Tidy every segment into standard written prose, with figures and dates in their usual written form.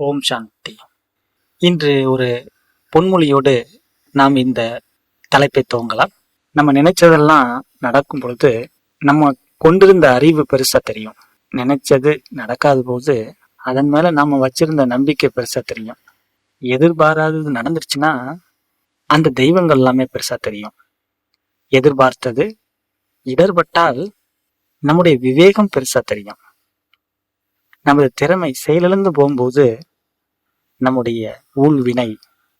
ஓம் சாந்தி. இன்று ஒரு பொன்மொழியோடு நாம் இந்த தலைப்பை துவங்கலாம். நம்ம நினைச்சதெல்லாம் நடக்கும் பொழுது நம்ம கொண்டிருந்த அறிவு பெருசா தெரியும். நினைச்சது நடக்காத போது அதன் மேல நாம வச்சிருந்த நம்பிக்கை பெருசா தெரியும். எதிர்பாராதது நடந்துருச்சுன்னா அந்த தெய்வங்கள் எல்லாமே பெருசா தெரியும். எதிர்பார்த்தது இடர்பட்டால் நம்முடைய விவேகம் பெருசா தெரியும். நமது திறமை செயலிழந்து போகும்போது நம்முடைய ஊழ்வினை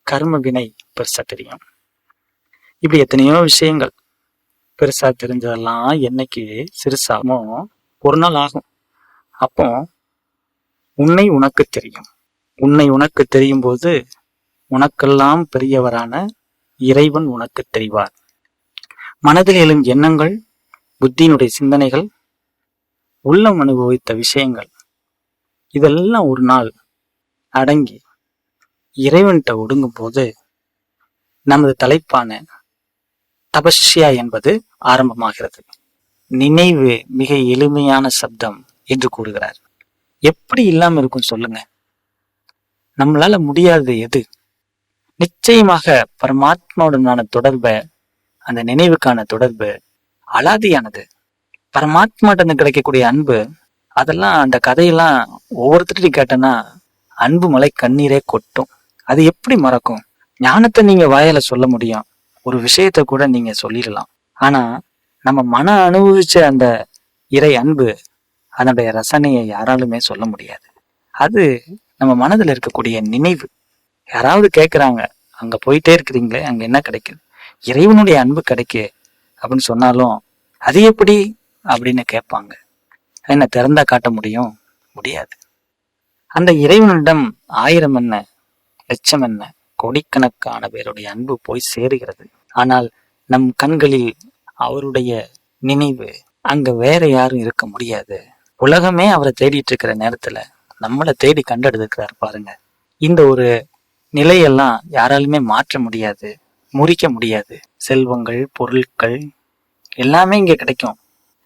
கர்ம வினை பெருசா தெரியும். இப்படி எத்தனையோ விஷயங்கள் பெருசா தெரிஞ்சதெல்லாம் என்னைக்கு சிறுசாமோ ஒரு நாள் ஆகும். அப்போ உன்னை உனக்கு தெரியும். உன்னை உனக்கு தெரியும் போது உனக்கெல்லாம் பெரியவரான இறைவன் உனக்கு தெரிவார். மனதில் எழும் எண்ணங்கள், புத்தியினுடைய சிந்தனைகள், உள்ளம் அனுபவித்த விஷயங்கள் இதெல்லாம் ஒரு நாள் அடங்கி இறைவன்கிட்ட ஒடுங்கும் போது நமது தலைப்பான தபஸ்யா என்பது ஆரம்பமாகிறது. நினைவு மிக எளிமையான சப்தம் என்று கூறுகிறார். எப்படி இல்லாம இருக்கும் சொல்லுங்க? நம்மளால முடியாதது எது? நிச்சயமாக பரமாத்மாவுடனான தொடர்பை, அந்த நினைவுக்கான தொடர்பு அலாதியானது. பரமாத்மாட்ட கிடைக்கக்கூடிய அன்பு, அதெல்லாம் அந்த கதையெல்லாம் ஒவ்வொருத்தரையும் கேட்டனா அன்பு மலை கண்ணீரே கொட்டும். அது எப்படி மறக்கும்? ஞானத்தை நீங்க வாயால சொல்ல முடியும், ஒரு விஷயத்த கூட நீங்க சொல்லிடலாம். ஆனா நம்ம மன அனுபவிச்ச அந்த இறை அன்பு, அதனுடைய ரசனையை யாராலுமே சொல்ல முடியாது. அது நம்ம மனதில் இருக்கக்கூடிய நினைவு. யாராவது கேட்குறாங்க, அங்க போயிட்டே இருக்கிறீங்களே, அங்க என்ன கிடைக்குது? இறைவனுடைய அன்பு கிடைக்கு அப்படின்னு சொன்னாலும் அது எப்படி அப்படின்னு கேட்பாங்க. என்ன திறந்தா காட்ட முடியும்? முடியாது. அந்த இறைவனிடம் 1000 என்ன, லட்சம் என்ன, கோடிக்கணக்கான பேருடைய அன்பு போய் சேருகிறது. ஆனால் நம் கண்களில் அவருடைய நினைவு அங்க வேற யாரும் இருக்க முடியாது. உலகமே அவரை தேடிட்டு இருக்கிற நேரத்துல நம்மளை தேடி கண்டெடுக்கிறார் பாருங்க. இந்த ஒரு நிலையெல்லாம் யாராலுமே மாற்ற முடியாது, முறிக்க முடியாது. செல்வங்கள், பொருட்கள் எல்லாமே இங்க கிடைக்கும்.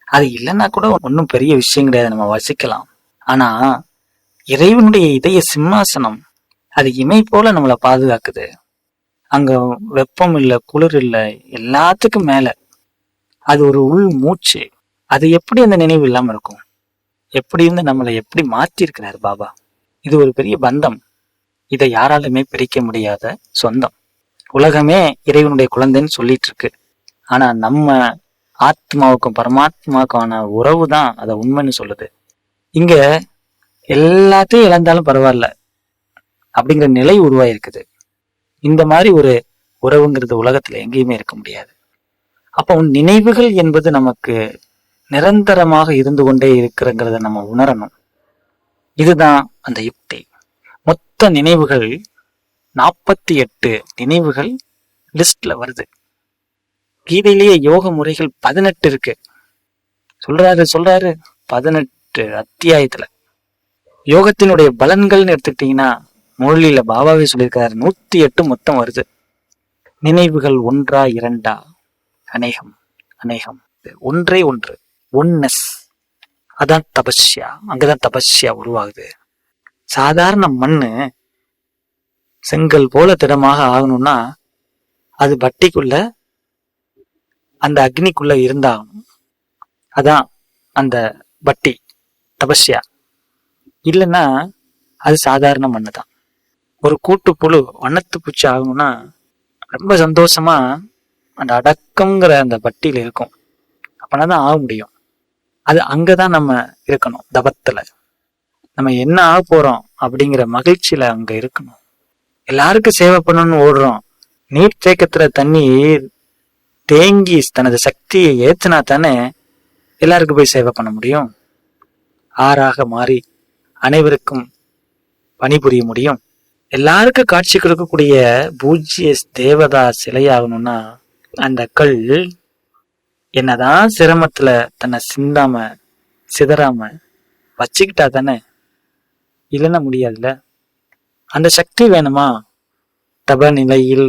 அது இல்லைன்னா கூட ஒன்றும் பெரிய விஷயம் கிடையாது, நம்ம வசிக்கலாம். ஆனா இறைவனுடைய இதய சிம்மாசனம் அது இமை போல நம்மளை பாதுகாக்குது. அங்க வெப்பம் இல்லை, குளிர் இல்லை, எல்லாத்துக்கும் மேல அது ஒரு உள் மூச்சு. அது எப்படி அந்த நினைவு இல்லாம இருக்கும்? எப்படி இருந்து நம்மளை எப்படி மாற்றி இருக்கிறார் பாபா. இது ஒரு பெரிய பந்தம். இதை யாராலுமே பிரிக்க முடியாத சொந்தம். உலகமே இறைவனுடைய குழந்தைன்னு சொல்லிட்டு இருக்கு. ஆனா நம்ம ஆத்மாவுக்கும் பரமாத்மாவுக்கான உறவு தான் அதை உண்மைன்னு சொல்லுது. இங்க எல்லாத்தையும் இழந்தாலும் பரவாயில்ல அப்படிங்கிற நிலை உருவாயிருக்குது. இந்த மாதிரி ஒரு உறவுங்கிறது உலகத்துல எங்கேயுமே இருக்க முடியாது. அப்போ நினைவுகள் என்பது நமக்கு நிரந்தரமாக இருந்து கொண்டே இருக்கிறங்கிறத நம்ம உணரணும். இதுதான் அந்த யுக்தி. மொத்த நினைவுகள் 48 நினைவுகள் லிஸ்ட்ல வருது. கீதையிலேயே யோக முறைகள் 18 இருக்கு. சொல்றாரு 18 அத்தியாயத்துல. யோகத்தினுடைய பலன்கள்னு எடுத்துக்கிட்டீங்கன்னா முரளியில பாபாவே சொல்லியிருக்காரு, 108 மொத்தம் வருது. நினைவுகள் 1 2 அநேகம் அநேகம், ஒன்றே ஒன்று, ஒன்னஸ். அதான் தபஸ்யா. அங்கதான் தபஸ்யா உருவாகுது. சாதாரண மண்ணு செங்கல் போல திடமாக ஆகணும்னா அது பட்டிக்குள்ள, அந்த அக்னிக்குள்ள இருந்தாகணும். அதான் அந்த பட்டி தபஸ்யா. இல்லைன்னா அது சாதாரண மண்ணு தான். ஒரு கூட்டுப்புழு வண்ணத்து பூச்சி ஆகணும்னா ரொம்ப சந்தோஷமா அந்த அடக்கம்ங்கிற அந்த பட்டியில இருக்கும். அப்பனாதான் ஆக முடியும். அது அங்கதான் நம்ம இருக்கணும். தபத்துல நம்ம என்ன ஆக போறோம் அப்படிங்கிற மகிழ்ச்சியில அங்க இருக்கணும். எல்லாருக்கும் சேவை பண்ணணும்னு ஓடுறோம். நீர் தேக்கத்துல தண்ணீர் தேங்கி தனது சக்தியை ஏத்துனா தானே எல்லாருக்கும் போய் சேவை பண்ண முடியும். ஆறாக மாறி அனைவருக்கும் பணிபுரிய முடியும். எல்லாருக்கும் காட்சி கொடுக்கக்கூடிய பூஜ்ய தேவதா சிலையாகணும்னா அந்த கல் என்னதான் சிரமத்துல தன்னை சிந்தாம சிதறாம வச்சுக்கிட்டா தானே, இல்லைன்னா முடியாதுல்ல. அந்த சக்தி வேணுமா? தப நிலையில்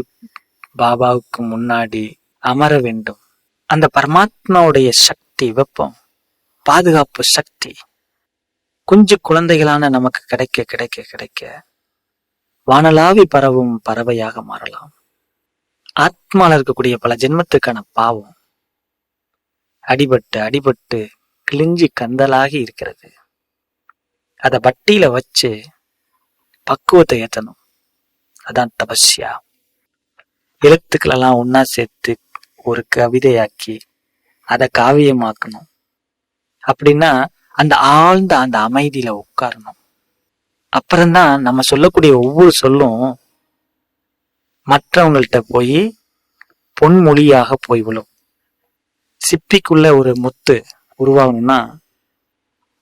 பாபாவுக்கு முன்னாடி அமர வேண்டும். அந்த பரமாத்மாவுடைய சக்தி, வெப்பம், பாதுகாப்பு சக்தி குஞ்சு குழந்தைகளான நமக்கு கிடைக்க கிடைக்க கிடைக்க வானளாவி பரவும் பறவையாக மாறலாம். ஆத்மால இருக்கக்கூடிய பல ஜென்மத்துக்கான பாவம் அடிபட்டு அடிபட்டு கிழிஞ்சி கந்தலாகி இருக்கிறது. அதை வட்டியில வச்சு பக்குவத்தை ஏற்றணும். அதான் தபஸ்யா. எழுத்துக்களெல்லாம் ஒன்னா சேர்த்து ஒரு கவிதையாக்கி அதை காவியமாக்கணும். அப்படின்னா அந்த ஆழ்ந்த அந்த அமைதியில உட்காரணும். அப்புறம்தான் நம்ம சொல்லக்கூடிய ஒவ்வொரு சொல்லும் மற்றவங்கள்ட்ட போய் பொன்மொழியாக போய் விழும். சிப்பிக்குள்ள ஒரு முத்து உருவாகணும்னா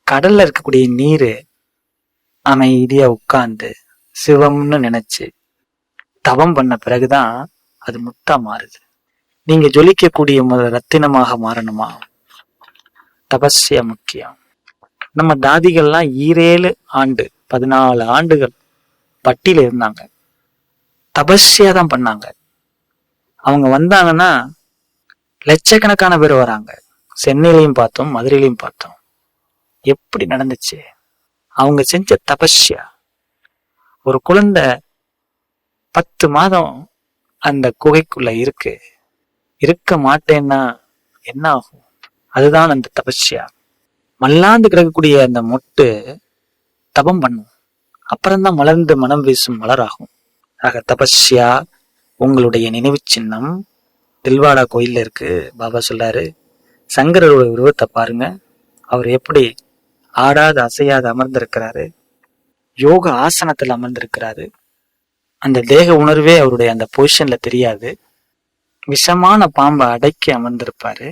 கடல்ல இருக்கக்கூடிய நீரு அமைதியா உட்கார்ந்து சிவம்னு நினைச்சு தவம் பண்ண பிறகுதான் அது முத்தா மாறுது. நீங்க ஜொலிக்கக்கூடிய ரத்தினமாக மாறணுமா? தபஸ்யா முக்கியம். நம்ம தாதிகள்லாம் 7 ஆண்டு 14 ஆண்டுகள் பட்டியல இருந்தாங்க. தபஸ்யா தான் பண்ணாங்க. அவங்க வந்தாங்கன்னா லட்சக்கணக்கான பேர் வராங்க. சென்னையிலையும் பார்த்தோம், மதுரையிலையும் பார்த்தோம். எப்படி நடந்துச்சு? அவங்க செஞ்ச தபஸ்யா. ஒரு குழந்தை 10 மாதம் அந்த குகைக்குள்ள இருக்க மாட்டேன்னா என்ன ஆகும்? அதுதான் அந்த தபஸ்யா. மல்லாந்து கிடக்கக்கூடிய அந்த மொட்டு தபம் பண்ணும். அப்புறம்தான் மலர்ந்து மனம் வீசும் மலராகும். ஆக தபஸ்யா உங்களுடைய நினைவு சின்னம் தில்வாடா கோயில்ல இருக்கு. பாபா சொல்றாரு, சங்கரோட உருவத்தை பாருங்க. அவர் எப்படி ஆடாது அசையாது அமர்ந்திருக்கிறாரு. யோக ஆசனத்தில் அமர்ந்திருக்கிறாரு. அந்த தேக உணர்வே அவருடைய அந்த பொசிஷன்ல தெரியாது. விஷமான பாம்பை அடக்கி அமர்ந்திருப்பாரு.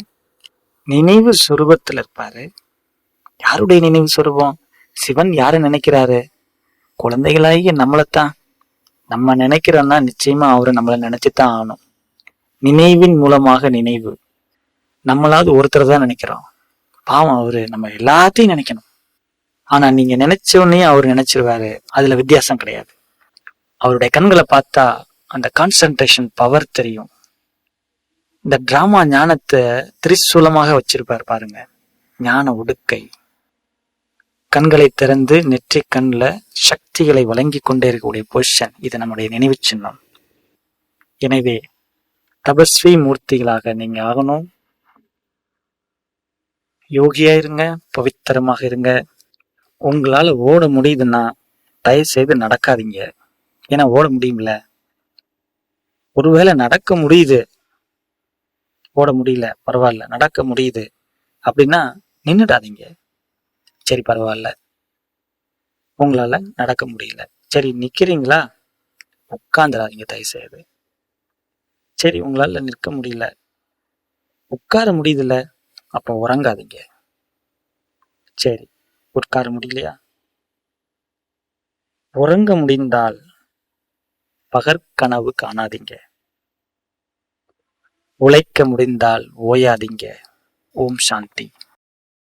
நினைவு சுரூபத்தில் இருப்பாரு. யாருடைய நினைவு சுரூபம்? சிவன் யாரு நினைக்கிறாரு? குழந்தைகளாகிய நம்மளைத்தான். நம்ம நினைக்கிறோம்னா நிச்சயமா அவரை நம்மளை நினைச்சுதான் ஆகணும். நினைவின் மூலமாக நினைவு. நம்மளாவது ஒருத்தர் தான் நினைக்கிறோம். பாவம் அவரு நம்ம எல்லாத்தையும் நினைக்கணும். ஆனா நீங்க நினைச்சோடனே அவர் நினைச்சிருவாரு. அதுல வித்தியாசம் கிடையாது. அவருடைய கண்களை பார்த்தா அந்த கான்சன்ட்ரேஷன் பவர் தெரியும். இந்த டிராமா ஞானத்தை திரிசூலமாக வச்சிருப்பார் பாருங்க. ஞான உடுக்கை. கண்களை திறந்து நெற்றி கண்ல சக்திகளை வழங்கி கொண்டே இருக்கக்கூடிய பொசிஷன். இது நம்முடைய நினைவு சின்னம். எனவே தபஸ்வி மூர்த்திகளாக நீங்க ஆகணும். யோகியா இருங்க, பவித்திரமாக இருங்க. உங்களால ஓட முடியுதுன்னா தயவு செய்து நடக்காதீங்க. ஏன்னா ஓட முடியும்ல. ஒருவேளை நடக்க முடியுது, ஓட முடியல, பரவாயில்ல, நடக்க முடியுது அப்படின்னா நின்னுடாதீங்க. சரி பரவாயில்ல, உங்களால நடக்க முடியல, சரி நிக்கிறீங்களா, உட்கார்ந்துடாதீங்க தயவு செய்து. சரி உங்களால நிற்க முடியல, உட்கார முடியுதுல்ல, அப்போ உறங்காதீங்க. சரி உட்கார முடியலையா, உறங்க முடிந்தால் பகற்கனவு காணாதீங்க. உழைக்க முடிந்தால் ஓயாதீங்க. ஓம் சாந்தி.